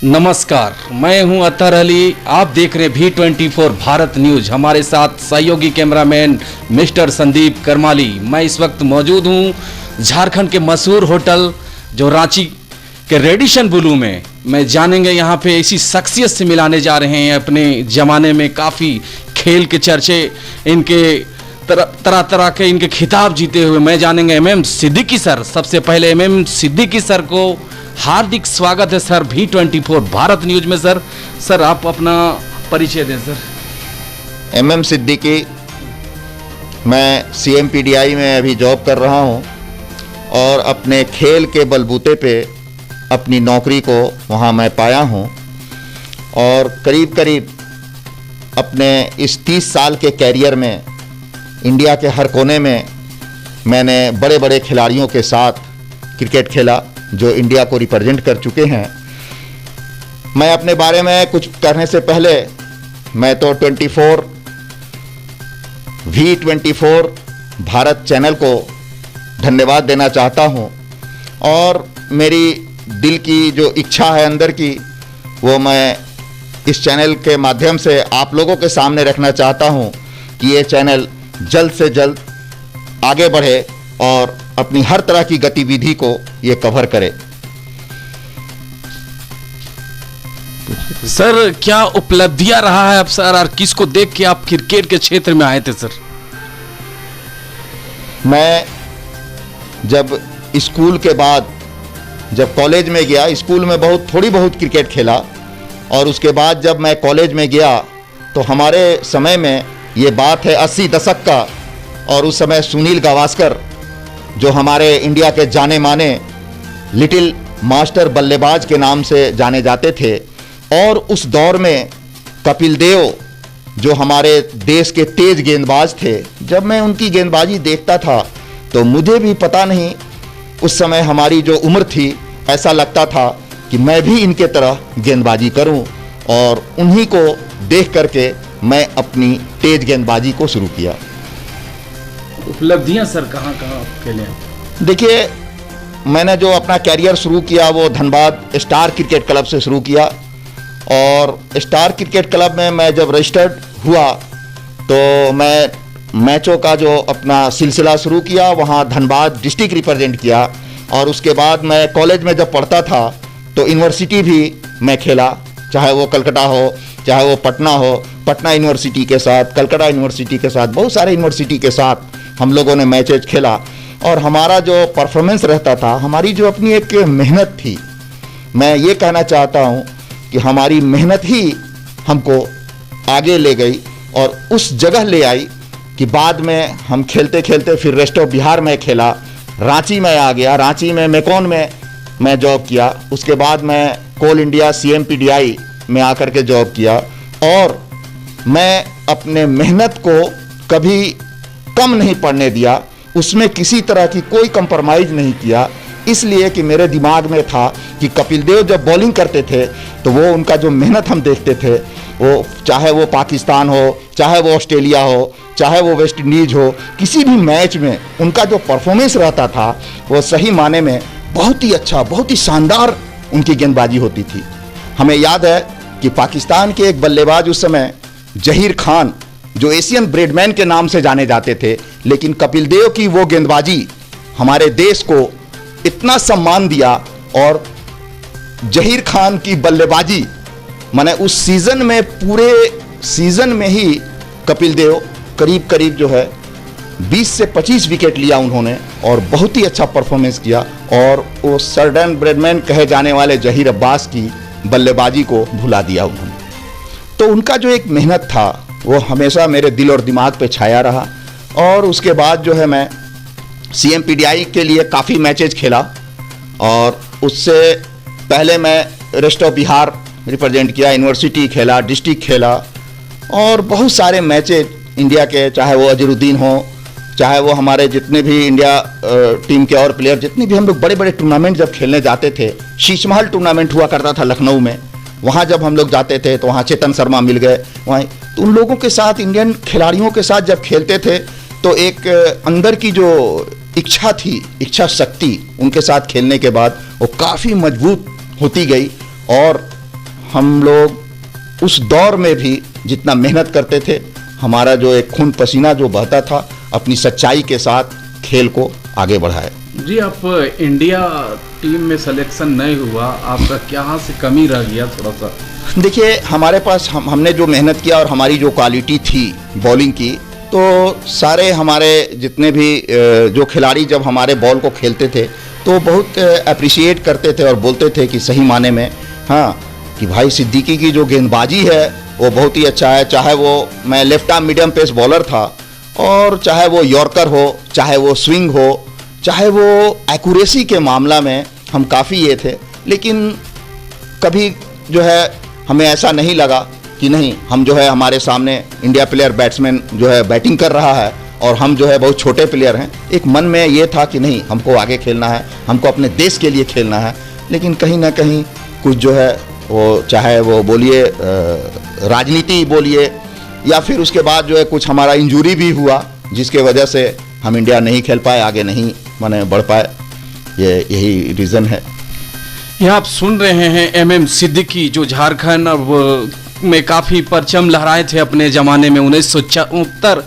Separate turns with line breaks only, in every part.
नमस्कार, मैं हूं अतहर अली। आप देख रहे हैं V24 भारत न्यूज। हमारे साथ सहयोगी कैमरामैन मिस्टर संदीप करमाली। मैं इस वक्त मौजूद हूं झारखंड के मशहूर होटल जो रांची के रेडिशन ब्लू में। मैं जानेंगे यहाँ पे ऐसी शख्सियत से मिलाने जा रहे हैं अपने ज़माने में काफ़ी खेल के चर्चे, इनके तरह तरह के इनके खिताब जीते हुए। मैं जानेंगे MM सिद्दीकी सर। सबसे पहले MM सिद्दीकी सर को हार्दिक स्वागत है सर V24 भारत न्यूज में। सर आप अपना परिचय दें सर।
MM सिद्दीकी, मैं CMPDI में अभी जॉब कर रहा हूं और अपने खेल के बलबूते पे अपनी नौकरी को वहां मैं पाया हूं और करीब करीब अपने इस 30 साल के कैरियर में इंडिया के हर कोने में मैंने बड़े बड़े खिलाड़ियों के साथ क्रिकेट खेला जो इंडिया को रिप्रेजेंट कर चुके हैं। मैं अपने बारे में कुछ कहने से पहले मैं तो V24 भारत चैनल को धन्यवाद देना चाहता हूं और मेरी दिल की जो इच्छा है अंदर की, वो मैं इस चैनल के माध्यम से आप लोगों के सामने रखना चाहता हूं कि ये चैनल जल्द से जल्द आगे बढ़े और अपनी हर तरह की गतिविधि को ये कवर करे।
सर क्या उपलब्धियां रहा है अब सर, और किसको देख के आप क्रिकेट के क्षेत्र में आए थे सर?
मैं जब स्कूल के बाद जब कॉलेज में गया, स्कूल में थोड़ी बहुत क्रिकेट खेला और उसके बाद जब मैं कॉलेज में गया तो हमारे समय में ये बात है 80 दशक का, और उस समय सुनील गावस्कर जो हमारे इंडिया के जाने माने लिटिल मास्टर बल्लेबाज के नाम से जाने जाते थे, और उस दौर में कपिल देव जो हमारे देश के तेज गेंदबाज थे, जब मैं उनकी गेंदबाजी देखता था तो मुझे भी पता नहीं, उस समय हमारी जो उम्र थी ऐसा लगता था कि मैं भी इनके तरह गेंदबाजी करूं, और उन्हीं को देख करके मैं अपनी तेज गेंदबाजी को शुरू किया।
उपलब्धियां सर कहाँ कहाँ खेले?
देखिए, मैंने जो अपना कैरियर शुरू किया वो धनबाद स्टार क्रिकेट क्लब से शुरू किया, और स्टार क्रिकेट क्लब में मैं जब रजिस्टर्ड हुआ तो मैं मैचों का जो अपना सिलसिला शुरू किया, वहाँ धनबाद डिस्ट्रिक्ट रिप्रेजेंट किया, और उसके बाद मैं कॉलेज में जब पढ़ता था तो यूनिवर्सिटी भी मैं खेला, चाहे वो कलकत्ता हो, चाहे वो पटना हो। पटना यूनिवर्सिटी के साथ, कलकत्ता यूनिवर्सिटी के साथ, बहुत सारे यूनिवर्सिटी के साथ हम लोगों ने मैचेज खेला, और हमारा जो परफॉर्मेंस रहता था, हमारी जो अपनी एक मेहनत थी, मैं ये कहना चाहता हूँ कि हमारी मेहनत ही हमको आगे ले गई और उस जगह ले आई कि बाद में हम खेलते खेलते फिर रेस्ट ऑफ बिहार में खेला, रांची में आ गया, रांची में मेकॉन में मैं जॉब किया, उसके बाद मैं कोल इंडिया CMPDI में आकर के जॉब किया, और मैं अपने मेहनत को कभी कम नहीं पड़ने दिया, उसमें किसी तरह की कोई कंप्रोमाइज़ नहीं किया, इसलिए कि मेरे दिमाग में था कि कपिल देव जब बॉलिंग करते थे तो वो उनका जो मेहनत हम देखते थे, वो चाहे वो पाकिस्तान हो, चाहे वो ऑस्ट्रेलिया हो, चाहे वो वेस्ट इंडीज हो, किसी भी मैच में उनका जो परफॉर्मेंस रहता था वो सही माने में बहुत ही अच्छा, बहुत ही शानदार उनकी गेंदबाजी होती थी। हमें याद है कि पाकिस्तान के एक बल्लेबाज उस समय जहीर खान, जो एशियन ब्रेडमैन के नाम से जाने जाते थे, लेकिन कपिल देव की वो गेंदबाजी हमारे देश को इतना सम्मान दिया, और जहीर खान की बल्लेबाजी, माने उस सीज़न में, पूरे सीज़न में ही कपिल देव करीब करीब जो है 20 से 25 विकेट लिया उन्होंने, और बहुत ही अच्छा परफॉर्मेंस किया, और वो सर्डन ब्रेडमैन कहे जाने वाले जहीर अब्बास की बल्लेबाजी को भुला दिया उन्होंने। तो उनका जो एक मेहनत था वो हमेशा मेरे दिल और दिमाग पे छाया रहा, और उसके बाद जो है मैं CMPDI के लिए काफ़ी मैचेज खेला, और उससे पहले मैं रेस्ट ऑफ बिहार रिप्रेजेंट किया, यूनिवर्सिटी खेला, डिस्ट्रिक्ट खेला, और बहुत सारे मैचेज इंडिया के, चाहे वो अजरुद्दीन हो, चाहे वो हमारे जितने भी इंडिया टीम के और प्लेयर, जितने भी हम लोग बड़े बड़े टूर्नामेंट जब खेलने जाते थे, शीश महल टूर्नामेंट हुआ करता था लखनऊ में, वहाँ जब हम लोग जाते थे तो वहाँ चेतन शर्मा मिल गए, वहाँ तो उन लोगों के साथ, इंडियन खिलाड़ियों के साथ जब खेलते थे तो एक अंदर की जो इच्छा थी, इच्छा शक्ति उनके साथ खेलने के बाद वो काफ़ी मजबूत होती गई, और हम लोग उस दौर में भी जितना मेहनत करते थे, हमारा जो एक खून पसीना जो बहता था, अपनी सच्चाई के साथ खेल को आगे बढ़ाए।
जी, आप इंडिया टीम में सिलेक्शन नहीं हुआ, आपका क्या से कमी रह गया थोड़ा सा?
देखिए, हमारे पास हमने जो मेहनत किया और हमारी जो क्वालिटी थी बॉलिंग की, तो सारे हमारे जितने भी जो खिलाड़ी जब हमारे बॉल को खेलते थे तो बहुत अप्रिशिएट करते थे और बोलते थे कि सही माने में हाँ कि भाई सिद्दीकी की जो गेंदबाजी है वो बहुत ही अच्छा है। चाहे वो मैं left arm medium pace bowler था, और चाहे वो यॉर्कर हो, चाहे वो स्विंग हो, चाहे वो एक्यूरेसी के मामला में हम काफ़ी ये थे। लेकिन कभी जो है हमें ऐसा नहीं लगा कि नहीं, हम जो है हमारे सामने इंडिया प्लेयर बैट्समैन जो है बैटिंग कर रहा है और हम जो है बहुत छोटे प्लेयर हैं। एक मन में ये था कि नहीं, हमको आगे खेलना है, हमको अपने देश के लिए खेलना है। लेकिन कहीं ना कहीं कुछ जो है वो, चाहे वो बोलिए राजनीति बोलिए, या फिर उसके बाद जो है कुछ हमारा इंजरी भी हुआ, जिसके वजह से हम इंडिया नहीं खेल पाए, आगे नहीं माने बढ़ पाए। यही रीज़न है।
ये आप सुन रहे हैं MM सिद्दीकी, जो झारखंड में काफ़ी परचम लहराए थे अपने ज़माने में। 1974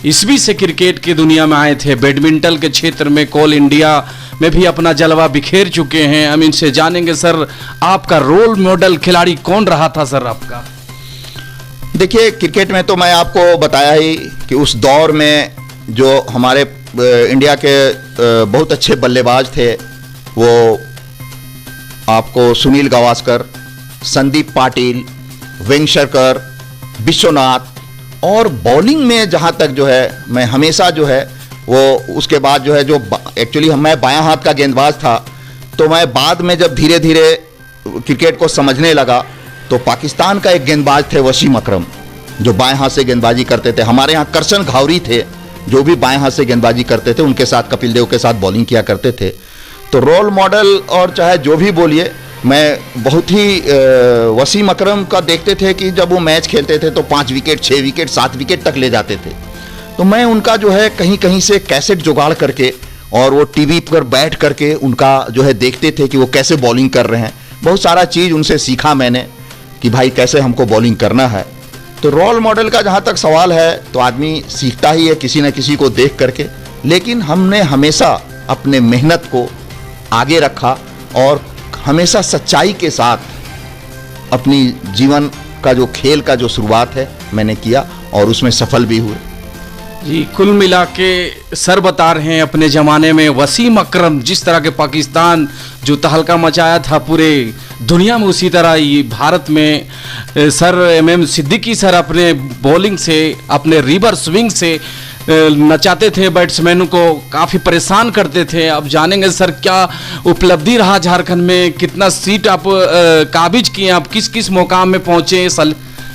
ईस्वी से क्रिकेट की दुनिया में आए थे। बैडमिंटन के क्षेत्र में कोल इंडिया में भी अपना जलवा बिखेर चुके हैं। हम इनसे जानेंगे, सर आपका रोल मॉडल खिलाड़ी कौन रहा था सर आपका?
देखिए, क्रिकेट में तो मैं आपको बताया ही कि उस दौर में जो हमारे इंडिया के बहुत अच्छे बल्लेबाज थे, वो आपको सुनील गावस्कर, संदीप पाटिल, वेंगसरकर, विश्वनाथ, और बॉलिंग में जहाँ तक जो है मैं हमेशा जो है वो, उसके बाद जो है जो एक्चुअली मैं बायां हाथ का गेंदबाज था, तो मैं बाद में जब धीरे धीरे क्रिकेट को समझने लगा तो पाकिस्तान का एक गेंदबाज थे वसीम अकरम, जो बाएं हाथ से गेंदबाजी करते थे। हमारे यहाँ करशन घावरी थे जो भी बाएं हाथ से गेंदबाजी करते थे, उनके साथ कपिल देव के साथ बॉलिंग किया करते थे। तो रोल मॉडल और चाहे जो भी बोलिए, मैं बहुत ही वसीम अकरम का देखते थे कि जब वो मैच खेलते थे तो 5 विकेट, 6 विकेट, 7 विकेट तक ले जाते थे। तो मैं उनका जो है कहीं कहीं से कैसेट जुगाड़ करके और वो टीवी पर बैठ करके उनका जो है देखते थे कि वो कैसे बॉलिंग कर रहे हैं। बहुत सारा चीज़ उनसे सीखा मैंने कि भाई कैसे हमको बॉलिंग करना है। तो रोल मॉडल का जहाँ तक सवाल है तो आदमी सीखता ही है किसी न किसी को देख करके, लेकिन हमने हमेशा अपने मेहनत को आगे रखा और हमेशा सच्चाई के साथ अपनी जीवन का जो खेल का जो शुरुआत है मैंने किया और उसमें सफल भी हुए।
जी, कुल मिला के सर बता रहे हैं अपने ज़माने में वसीम अकरम जिस तरह के पाकिस्तान जो तहलका मचाया था पूरे दुनिया में, उसी तरह ये भारत में सर MM सिद्दीकी सर अपने बॉलिंग से, अपने रिवर स्विंग से नचाते थे, बैट्समैनों को काफ़ी परेशान करते थे। अब जानेंगे सर क्या उपलब्धि रहा झारखंड में, कितना सीट आप काबिज किए, आप किस किस मुकाम में पहुँचे,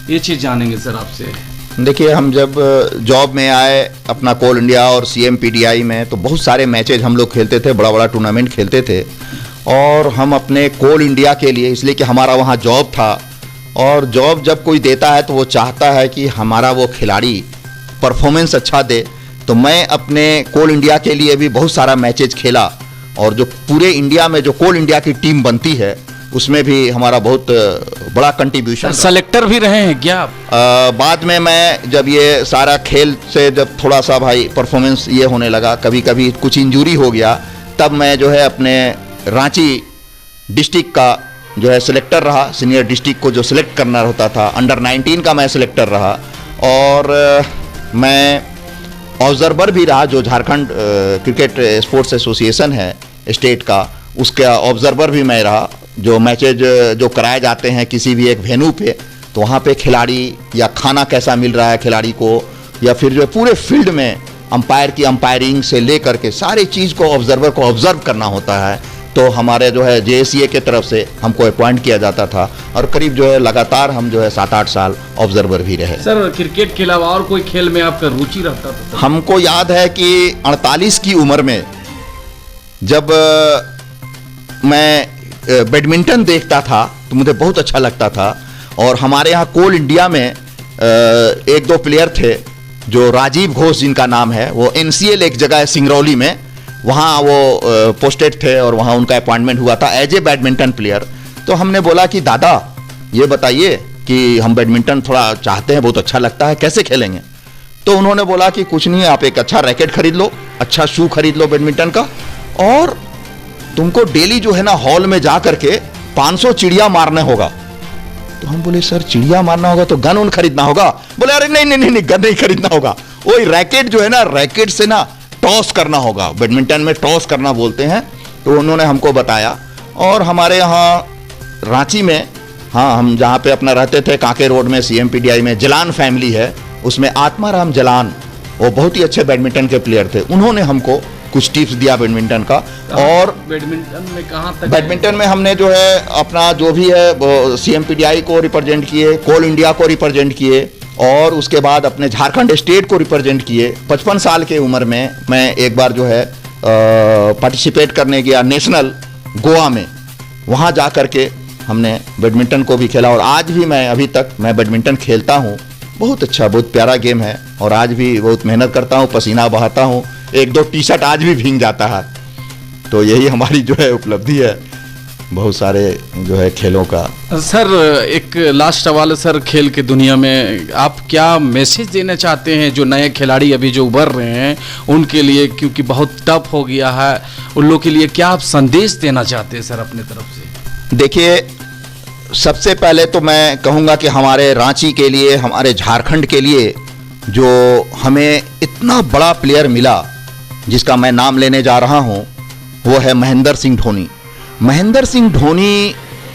ये चीज़ जानेंगे सर आपसे।
देखिए, हम जब जॉब में आए अपना कोल इंडिया और CMPDI में, तो बहुत सारे मैचेज हम लोग खेलते थे, बड़ा बड़ा टूर्नामेंट खेलते थे। और हम अपने कोल इंडिया के लिए, इसलिए कि हमारा वहाँ जॉब था, और जॉब जब कोई देता है तो वो चाहता है कि हमारा वो खिलाड़ी परफॉर्मेंस अच्छा दे। तो मैं अपने कोल इंडिया के लिए भी बहुत सारा मैचेज खेला, और जो पूरे इंडिया में जो कोल इंडिया की टीम बनती है उसमें भी हमारा बहुत बड़ा कंट्रीब्यूशन।
सेलेक्टर भी रहे हैं क्या आप?
बाद में मैं जब ये सारा खेल से जब थोड़ा सा भाई परफॉर्मेंस ये होने लगा, कभी कभी कुछ इंजरी हो गया, तब मैं जो है अपने रांची डिस्ट्रिक्ट का जो है सिलेक्टर रहा। सीनियर डिस्ट्रिक्ट को जो सिलेक्ट करना होता था, अंडर 19 का मैं सिलेक्टर रहा, और मैं ऑब्जर्वर भी रहा। जो झारखंड क्रिकेट स्पोर्ट्स एसोसिएशन है स्टेट का, उसका ऑब्जर्वर भी मैं रहा। जो मैचेज जो कराए जाते हैं किसी भी एक वेन्यू पे, तो वहाँ पे खिलाड़ी या खाना कैसा मिल रहा है खिलाड़ी को, या फिर जो पूरे फील्ड में अंपायर की अंपायरिंग से लेकर के सारी चीज़ को ऑब्जर्वर को ऑब्जर्व करना होता है। तो हमारे जो है JSCA के तरफ से हमको अपॉइंट किया जाता था, और करीब जो है लगातार हम जो है 7-8 साल ऑब्जर्वर भी रहे।
सर, क्रिकेट के अलावा और कोई खेल में आपका रुचि रहता था?
हमको याद है कि 48 की उम्र में जब मैं बैडमिंटन देखता था तो मुझे बहुत अच्छा लगता था। और हमारे यहाँ कोल इंडिया में 1-2 प्लेयर थे, जो राजीव घोष जिनका नाम है, वो NCL एक जगह है सिंगरौली में, वहाँ वो पोस्टेड थे और वहाँ उनका अपॉइंटमेंट हुआ था एज ए बैडमिंटन प्लेयर। तो हमने बोला कि दादा ये बताइए कि हम बैडमिंटन थोड़ा चाहते हैं, बहुत अच्छा लगता है, कैसे खेलेंगे? तो उन्होंने बोला कि कुछ नहीं है, आप एक अच्छा रैकेट खरीद लो, अच्छा शू खरीद लो बैडमिंटन का, और तुमको डेली जो है ना हॉल में जा करके 500 चिड़िया मारने होगा। तो हम बोले सर चिड़िया मारना होगा तो गन उन खरीदना होगा। बोले अरे नहीं नहीं नहीं, गन नहीं खरीदना होगा, वही रैकेट जो है ना, रैकेट से ना टॉस करना होगा, बैडमिंटन में टॉस करना बोलते हैं। तो उन्होंने हमको बताया। और हमारे यहाँ रांची में, हाँ, हम जहाँ पे अपना रहते थे कांके रोड में CMPDI में जलान फैमिली है, उसमें आत्माराम जलान, वो बहुत ही अच्छे बैडमिंटन के प्लेयर थे, उन्होंने हमको कुछ टिप्स दिया बैडमिंटन का। और
बैडमिंटन में कहाँ तक?
बैडमिंटन में हमने जो है अपना जो भी है CMPDI को रिप्रेजेंट किए, कोल इंडिया को रिप्रेजेंट किए, और उसके बाद अपने झारखंड स्टेट को रिप्रेजेंट किए। 55 साल के उम्र में मैं एक बार जो है पार्टिसिपेट करने गया नेशनल गोवा में, वहाँ जा करके हमने बैडमिंटन को भी खेला। और आज भी मैं अभी तक मैं बैडमिंटन खेलता हूँ, बहुत अच्छा, बहुत प्यारा गेम है। और आज भी बहुत मेहनत करता हूँ, पसीना बहाता हूँ, एक दो टी शर्ट आज भी भीग जाता है। तो यही हमारी जो है उपलब्धि है बहुत सारे जो है खेलों का।
सर एक लास्ट सवाल है सर, खेल के दुनिया में आप क्या मैसेज देना चाहते हैं जो नए खिलाड़ी अभी जो उभर रहे हैं उनके लिए, क्योंकि बहुत टफ हो गया है, उन लोगों के लिए क्या आप संदेश देना चाहते हैं सर अपने तरफ से?
देखिए, सबसे पहले तो मैं कहूँगा कि हमारे रांची के लिए, हमारे झारखंड के लिए जो हमें इतना बड़ा प्लेयर मिला जिसका मैं नाम लेने जा रहा हूँ, वो है महेंद्र सिंह धोनी। महेंद्र सिंह धोनी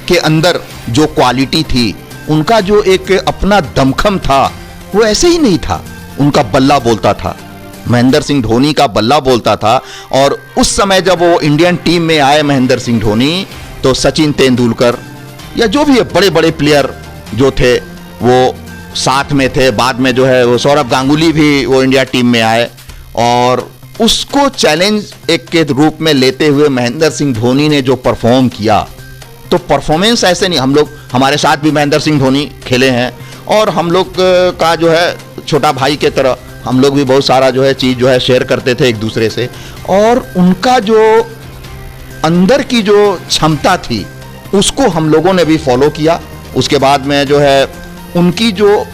के अंदर जो क्वालिटी थी, उनका जो एक अपना दमखम था, वो ऐसे ही नहीं था, उनका बल्ला बोलता था। महेंद्र सिंह धोनी का बल्ला बोलता था। और उस समय जब वो इंडियन टीम में आए महेंद्र सिंह धोनी, तो सचिन तेंदुलकर या जो भी बड़े बड़े प्लेयर जो थे वो साथ में थे। बाद में जो है वो सौरभ गांगुली भी वो इंडिया टीम में आए, और उसको चैलेंज एक के रूप में लेते हुए महेंद्र सिंह धोनी ने जो परफॉर्म किया, तो परफॉर्मेंस ऐसे नहीं, हम लोग, हमारे साथ भी महेंद्र सिंह धोनी खेले हैं, और हम लोग का जो है छोटा भाई के तरह हम लोग भी बहुत सारा जो है चीज़ जो है शेयर करते थे एक दूसरे से। और उनका जो अंदर की जो क्षमता थी उसको हम लोगों ने भी फॉलो किया। उसके बाद में जो है उनकी जो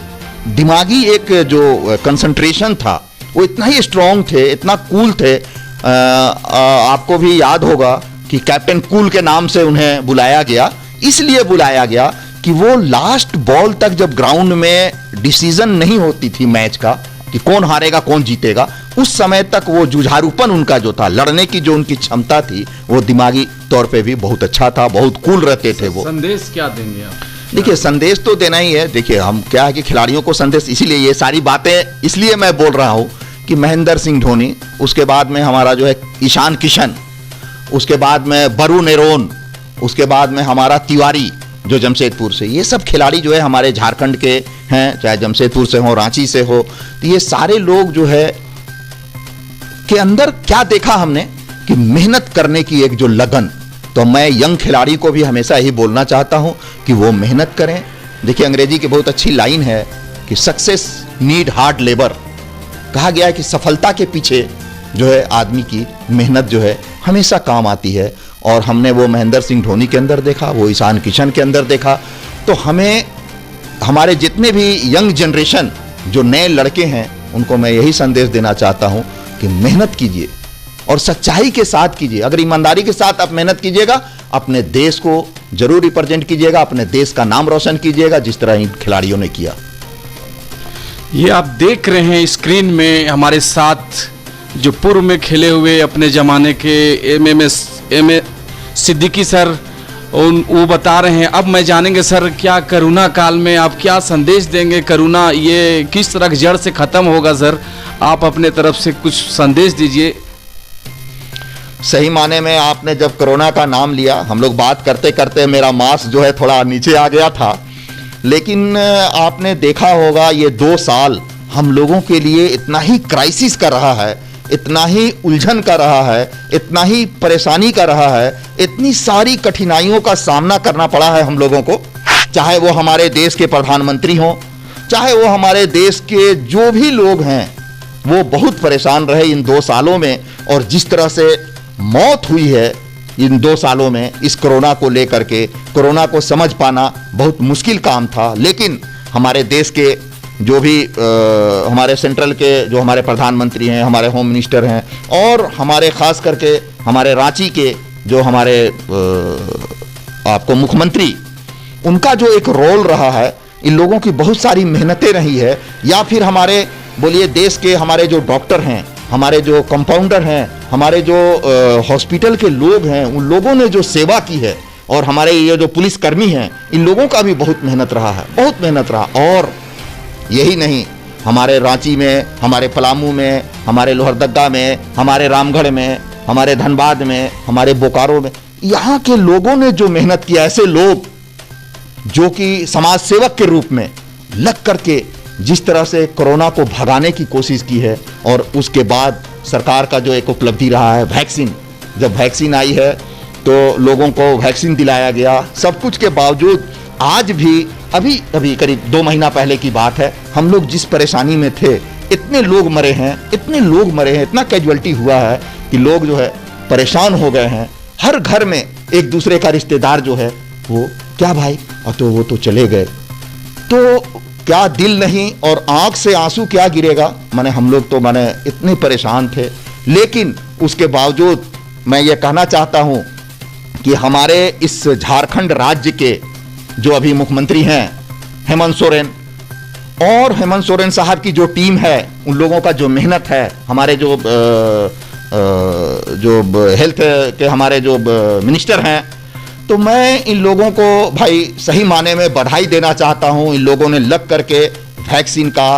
दिमागी एक जो कंसंट्रेशन था वो इतना ही स्ट्रांग थे, इतना कूल थे। आपको भी याद होगा कि कैप्टन कूल के नाम से उन्हें बुलाया गया, इसलिए बुलाया गया कि वो लास्ट बॉल तक जब ग्राउंड में डिसीजन नहीं होती थी मैच का कि कौन हारेगा कौन जीतेगा, उस समय तक वो जुझारूपन उनका जो था, लड़ने की जो उनकी क्षमता थी, वो दिमागी तौर पे भी बहुत अच्छा था, बहुत कूल रहते थे वो।
संदेश क्या देंगे आप?
देखिए, संदेश तो देना ही है। देखिए, हम क्या है कि खिलाड़ियों को संदेश, इसीलिए ये सारी बातें इसलिए मैं बोल रहा हूँ कि महेंद्र सिंह धोनी, उसके बाद में हमारा जो है ईशान किशन, उसके बाद में वरुण एरोन, उसके बाद में हमारा तिवारी जो जमशेदपुर से, ये सब खिलाड़ी जो है हमारे झारखंड के हैं, चाहे जमशेदपुर से हो, रांची से हो, तो ये सारे लोग जो है के अंदर क्या देखा हमने कि मेहनत करने की एक जो लगन। तो मैं यंग खिलाड़ी को भी हमेशा यही बोलना चाहता हूं कि वो मेहनत करें। देखिए, अंग्रेजी की बहुत अच्छी लाइन है कि सक्सेस नीड हार्ड लेबर। कहा गया है कि सफलता के पीछे जो है आदमी की मेहनत जो है हमेशा काम आती है। और हमने वो महेंद्र सिंह धोनी के अंदर देखा, वो ईशान किशन के अंदर देखा। तो हमें, हमारे जितने भी यंग जनरेशन जो नए लड़के हैं, उनको मैं यही संदेश देना चाहता हूं कि मेहनत कीजिए और सच्चाई के साथ कीजिए। अगर ईमानदारी के साथ आप मेहनत कीजिएगा, अपने देश को जरूर रिप्रेजेंट कीजिएगा, अपने देश का नाम रोशन कीजिएगा, जिस तरह इन खिलाड़ियों ने किया।
ये आप देख रहे हैं स्क्रीन में हमारे साथ जो पूर्व में खेले हुए अपने ज़माने के एम ए सिद्दीकी सर, वो बता रहे हैं। अब मैं जानेंगे सर, क्या कोरोना काल में आप क्या संदेश देंगे? कोरोना ये किस तरह जड़ से ख़त्म होगा सर? आप अपने तरफ से कुछ संदेश दीजिए।
सही माने में आपने जब कोरोना का नाम लिया, हम लोग बात करते करते मेरा मास्क जो है थोड़ा नीचे आ गया था, लेकिन आपने देखा होगा ये 2 साल हम लोगों के लिए इतना ही क्राइसिस कर रहा है, इतना ही उलझन कर रहा है, इतना ही परेशानी कर रहा है, इतनी सारी कठिनाइयों का सामना करना पड़ा है हम लोगों को। चाहे वो हमारे देश के प्रधानमंत्री हों, चाहे वो हमारे देश के जो भी लोग हैं, वो बहुत परेशान रहे इन 2 सालों में। और जिस तरह से मौत हुई है, इन 2 सालों में इस कोरोना को लेकर के, कोरोना को समझ पाना बहुत मुश्किल काम था। लेकिन हमारे देश के जो भी हमारे सेंट्रल के जो हमारे प्रधानमंत्री हैं, हमारे होम मिनिस्टर हैं, और हमारे ख़ास करके हमारे रांची के जो हमारे आपको मुख्यमंत्री, उनका जो एक रोल रहा है, इन लोगों की बहुत सारी मेहनतें रही है, या फिर हमारे बोलिए देश के हमारे जो डॉक्टर हैं, हमारे जो कंपाउंडर हैं, हमारे जो हॉस्पिटल के लोग हैं, उन लोगों ने जो सेवा की है, और हमारे ये जो पुलिसकर्मी हैं, इन लोगों का भी बहुत मेहनत रहा है, बहुत मेहनत रहा। और यही नहीं, हमारे रांची में, हमारे पलामू में, हमारे लोहरदगा में, हमारे रामगढ़ में, हमारे धनबाद में, हमारे बोकारो में, यहाँ के लोगों ने जो मेहनत किया, ऐसे लोग जो कि समाज सेवक के रूप में लग करके जिस तरह से कोरोना को भगाने की कोशिश की है, और उसके बाद सरकार का जो एक उपलब्धि रहा है वैक्सीन, जब वैक्सीन आई है तो लोगों को वैक्सीन दिलाया गया। सब कुछ के बावजूद आज भी अभी करीब 2 महीना पहले की बात है, हम लोग जिस परेशानी में थे, इतने लोग मरे हैं, इतना कैजुअलिटी हुआ है कि लोग जो है परेशान हो गए हैं। हर घर में एक दूसरे का रिश्तेदार जो है वो क्या भाई, और तो वो तो चले गए, तो क्या दिल नहीं और आंख से आंसू क्या गिरेगा। माने हम लोग तो माने इतने परेशान थे। लेकिन उसके बावजूद मैं ये कहना चाहता हूँ कि हमारे इस झारखंड राज्य के जो अभी मुख्यमंत्री हैं हेमंत सोरेन, और हेमंत सोरेन साहब की जो टीम है, उन लोगों का जो मेहनत है, हमारे जो हेल्थ के हमारे जो मिनिस्टर हैं, तो मैं इन लोगों को भाई सही माने में बधाई देना चाहता हूं। इन लोगों ने लग करके वैक्सीन का,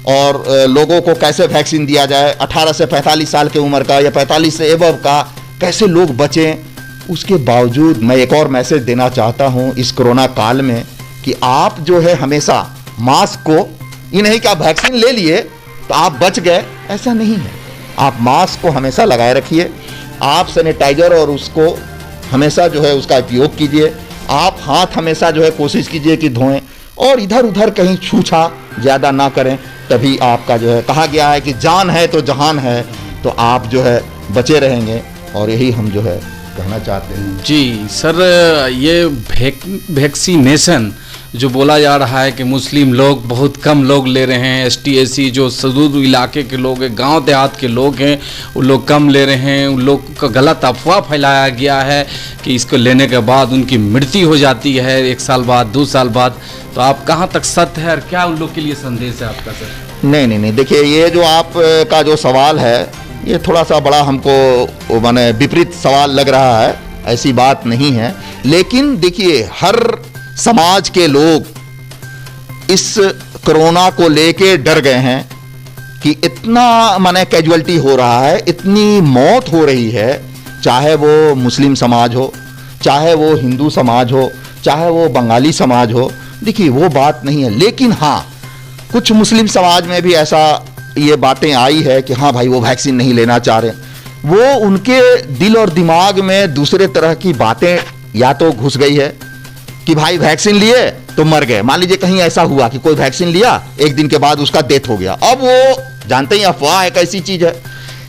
और लोगों को कैसे वैक्सीन दिया जाए, 18 से 45 साल की उम्र का या 45 से एबव का, कैसे लोग बचें। उसके बावजूद मैं एक और मैसेज देना चाहता हूं इस कोरोना काल में कि आप जो है हमेशा मास्क को, ये नहीं कि आप वैक्सीन ले लिए तो आप बच गए, ऐसा नहीं है। आप मास्क को हमेशा लगाए रखिए, आप सैनिटाइजर और उसको हमेशा जो है उसका उपयोग कीजिए, आप हाथ हमेशा जो है कोशिश कीजिए कि धोएं, और इधर उधर कहीं छूछा ज़्यादा ना करें। तभी आपका जो है, कहा गया है कि जान है तो जहान है, तो आप जो है बचे रहेंगे, और यही हम जो है कहना चाहते हैं।
जी सर, ये वैक्सीनेशन जो बोला जा रहा है कि मुस्लिम लोग बहुत कम लोग ले रहे हैं, ST/SC जो सुदूर इलाके के लोग हैं, गांव देहात के लोग हैं, वो लोग कम ले रहे हैं। उन लोग का गलत अफवाह फैलाया गया है कि इसको लेने के बाद उनकी मृत्यु हो जाती है 1 साल बाद, 2 साल बाद। तो आप कहाँ तक सत्य है और क्या उन लोग के लिए संदेश है आपका सर?
नहीं, देखिए ये जो आप का जो सवाल है, ये थोड़ा सा बड़ा हमको माने विपरीत सवाल लग रहा है। ऐसी बात नहीं है, लेकिन देखिए हर समाज के लोग इस कोरोना को लेके डर गए हैं कि इतना माने कैजुअलिटी हो रहा है, इतनी मौत हो रही है, चाहे वो मुस्लिम समाज हो, चाहे वो हिंदू समाज हो, चाहे वो बंगाली समाज हो। देखिए वो बात नहीं है, लेकिन हाँ कुछ मुस्लिम समाज में भी ऐसा ये बातें आई है कि हाँ भाई वो वैक्सीन नहीं लेना चाह रहे, वो उनके दिल और दिमाग में दूसरे तरह की बातें या तो घुस गई है कि भाई वैक्सीन लिए तो मर गए। मान लीजिए कहीं ऐसा हुआ कि कोई वैक्सीन लिया, 1 दिन के बाद उसका डेथ हो गया। अब वो जानते ही अफवाह एक ऐसी चीज है,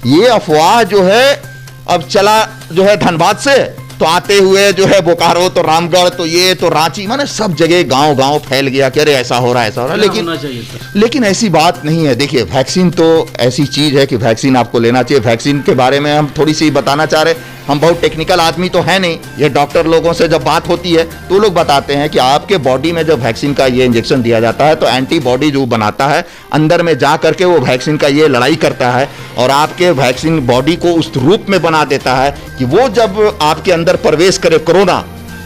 ये अफवाह जो है अब चला जो है धनबाद से, तो आते हुए जो है बोकारो, तो रामगढ़, तो ये तो रांची, माने सब जगह गांव गांव फैल गया कि अरे ऐसा हो रहा है, ऐसा हो रहा है। लेकिन ऐसी बात नहीं है। देखिए वैक्सीन तो ऐसी चीज है कि वैक्सीन आपको लेना चाहिए। वैक्सीन के बारे में हम थोड़ी सी बताना चाह रहे, हम बहुत टेक्निकल आदमी तो है नहीं। ये डॉक्टर लोगों से जब बात होती है तो लोग बताते हैं कि आपके बॉडी में जब वैक्सीन का ये इंजेक्शन दिया जाता है तो एंटीबॉडी जो बनाता है अंदर में जा करके वो वैक्सीन का ये लड़ाई करता है, और आपके वैक्सीन बॉडी को उस रूप में बना देता है कि वो जब आपके अंदर प्रवेश करे कोरोना,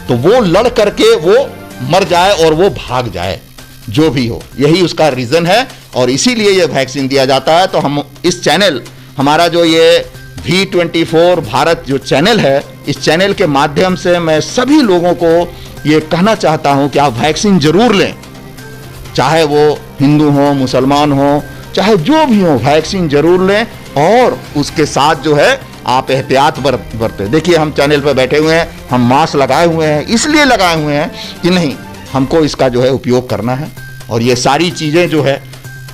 तो वो लड़ करके वो मर जाए और वो भाग जाए, जो भी हो। यही उसका रीजन है, और इसीलिए ये वैक्सीन दिया जाता है। तो हम इस चैनल, हमारा जो ये V24 भारत जो चैनल है, इस चैनल के माध्यम से मैं सभी लोगों को ये कहना चाहता हूं कि आप वैक्सीन जरूर लें, चाहे वो हिंदू हो, मुसलमान हो, चाहे जो भी हो, वैक्सीन जरूर लें। और उसके साथ जो है आप एहतियात बरते। देखिए हम चैनल पर बैठे हुए हैं, हम मास्क लगाए हुए हैं, इसलिए लगाए हुए हैं कि नहीं हमको इसका जो है उपयोग करना है, और ये सारी चीजें जो है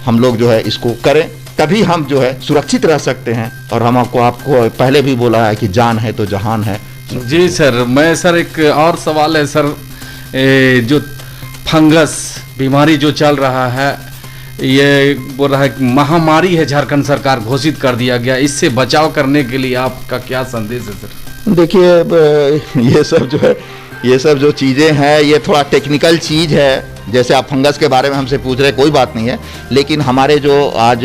हम लोग जो है इसको करें, तभी हम जो है सुरक्षित रह सकते हैं। और हम आपको पहले भी बोला है कि जान है तो जहान है,
जी सर, मैं सर एक और सवाल है सर, जो फंगस बीमारी जो चल रहा है, ये बोल रहा है कि महामारी है, झारखंड सरकार घोषित कर दिया गया, इससे बचाव करने के लिए आपका क्या संदेश है सर?
देखिए, ये सब जो है, ये सब जो चीज़ें हैं, ये थोड़ा टेक्निकल चीज़ है। जैसे आप फंगस के बारे में हमसे पूछ रहे, कोई बात नहीं है, लेकिन हमारे जो आज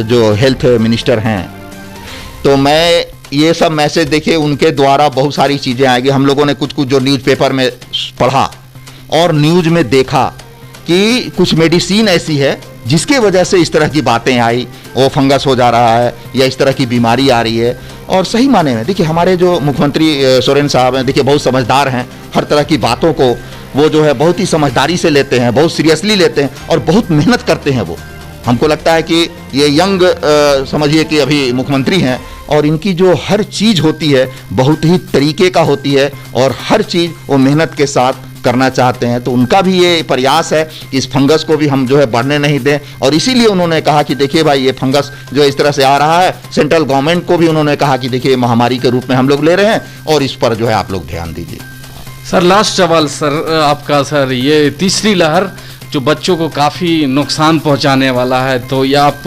जो हेल्थ मिनिस्टर हैं, तो मैं ये सब मैसेज देखिए उनके द्वारा बहुत सारी चीज़ें आएगी। हम लोगों ने कुछ कुछ जो न्यूज़पेपर में पढ़ा और न्यूज़ में देखा कि कुछ मेडिसिन ऐसी है जिसके वजह से इस तरह की बातें आई, वो फंगस हो जा रहा है या इस तरह की बीमारी आ रही है। और सही माने में देखिए, हमारे जो मुख्यमंत्री सोरेन साहब हैं, देखिए बहुत समझदार हैं, हर तरह की बातों को वो जो है बहुत ही समझदारी से लेते हैं, बहुत सीरियसली लेते हैं और बहुत मेहनत करते हैं। वो हमको लगता है कि ये यंग समझिए कि अभी मुख्यमंत्री हैं और इनकी जो हर चीज़ होती है बहुत ही तरीके का होती है और हर चीज़ वो मेहनत के साथ करना चाहते हैं। तो उनका भी ये प्रयास है कि इस फंगस को भी हम जो है बढ़ने नहीं दें, और इसीलिए उन्होंने कहा कि देखिए भाई, ये फंगस जो इस तरह से आ रहा है, सेंट्रल गवर्नमेंट को भी उन्होंने कहा कि देखिए महामारी के रूप में हम लोग ले रहे हैं और इस पर जो है आप लोग ध्यान दीजिए।
सर लास्ट सवाल सर आपका सर, ये तीसरी लहर जो बच्चों को काफ़ी नुकसान पहुंचाने वाला है, तो ये आप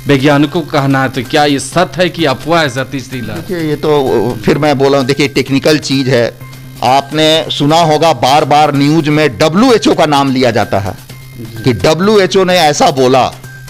वैज्ञानिकों का कहना है, तो क्या ये सत्य है कि अफवाह है सर तीसरी लहर?
देखिए, ये तो फिर मैं बोला हूँ, देखिए टेक्निकल चीज़ है। आपने सुना होगा बार बार न्यूज में WHO का नाम लिया जाता है कि WHO ने ऐसा बोला,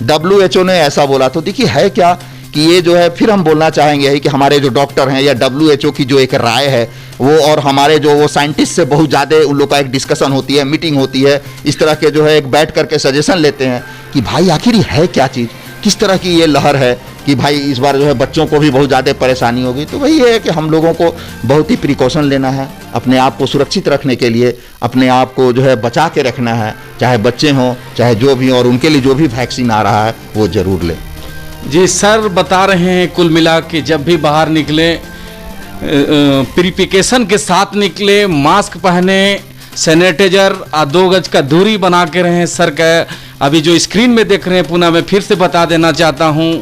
WHO ने ऐसा बोला। तो देखिए है क्या कि ये जो है, फिर हम बोलना चाहेंगे कि हमारे जो डॉक्टर हैं या WHO की जो एक राय है वो, और हमारे जो वो साइंटिस्ट से बहुत ज़्यादा उन लोग का एक डिस्कशन होती है, मीटिंग होती है, इस तरह के जो है एक बैठ करके सजेशन लेते हैं कि भाई आखिर ये है क्या चीज़, किस तरह की ये लहर है कि भाई इस बार जो है बच्चों को भी बहुत ज़्यादा परेशानी होगी। तो वही है कि हम लोगों को बहुत ही प्रिकॉशन लेना है, अपने आप को सुरक्षित रखने के लिए अपने आप को जो है बचा के रखना है, चाहे बच्चे हों चाहे जो भी, और उनके लिए जो भी वैक्सीन आ रहा है वो ज़रूर लें।
जी सर, बता रहे हैं कुल मिला के जब भी बाहर निकले प्रिकॉशन के साथ निकले, मास्क पहने, सैनिटाइजर 2 गज का दूरी बना के रहें। सर का अभी जो स्क्रीन में देख रहे हैं, पुनः मैं फिर से बता देना चाहता हूं,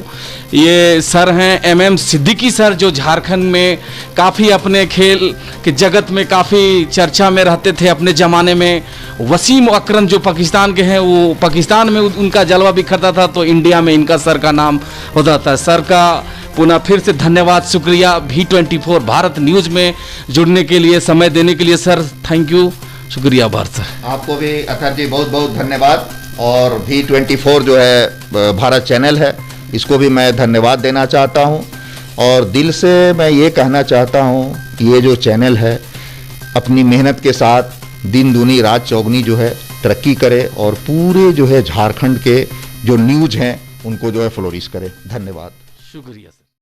ये सर हैं MM सिद्दीकी सर, जो झारखंड में काफ़ी अपने खेल के जगत में काफ़ी चर्चा में रहते थे अपने ज़माने में। वसीम अकरम जो पाकिस्तान के हैं, वो पाकिस्तान में उनका जलवा बिखरता था, तो इंडिया में इनका सर का नाम होता था। सर का पुनः फिर से धन्यवाद, शुक्रिया V24 भारत न्यूज़ में जुड़ने के लिए, समय देने के लिए सर, थैंक यू, शुक्रिया आभार सर।
आपको भी अतर जी बहुत बहुत धन्यवाद। और V24 जो है भारत चैनल है, इसको भी मैं धन्यवाद देना चाहता हूं, और दिल से मैं ये कहना चाहता हूं कि ये जो चैनल है अपनी मेहनत के साथ दिन दूनी रात चौगनी जो है तरक्की करे और पूरे जो है झारखंड के जो न्यूज़ हैं उनको जो है फ्लोरिश करे। धन्यवाद,
शुक्रिया सर।